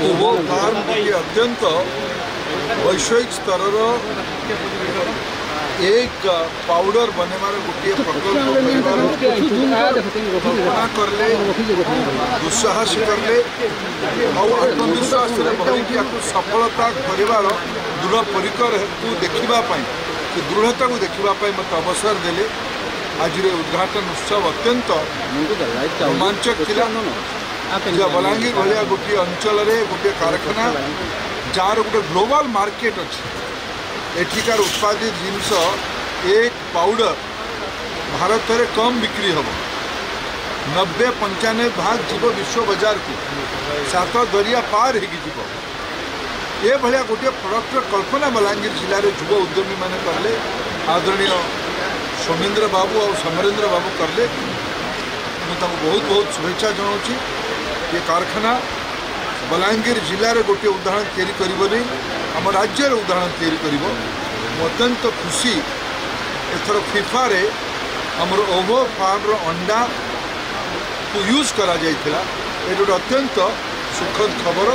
ओवो farm गोटे अत्यंत वैषयिक स्तर एक पाउडर बनेबार गोटे प्रकल्प करले दुस्साहस करले आत्मविश्वास भरिकी सफलता कर दृढ़ परिकर को देखापी से दृढ़ता को देखापी मत अवसर देले आज उद्घाटन उत्सव अत्यंत रोमांचक थिला। बलांगीर भाया गोटे अंचल गोटे कारखाना जार गोटे ग्लोबल मार्केट अच्छी एठिकार उत्पादित जिनस एक पाउडर भारत में कम बिक्री हम 90-95 भाग जीव विश्व बाजार को 7 दरिया पार हो ये भाया गोटे प्रोडक्टर कल्पना बलांगीर जिले में युव उद्यमी मैंने करले आदरणीय सौमेन्द्र बाबू और समरेन्द्र बाबू करले मुझे बहुत बहुत शुभेच्छा जनाऊँ। ये कारखाना बलांगीर जिले में गोटे उदाहरण तैयारी आम राज्य उदाहरण तैयारी अत्यंत खुशी एथर फिफा रे आमर ओवो फार्म अंडा को यूज करा जाइथिला। ये गोटे अत्यंत सुखद खबर।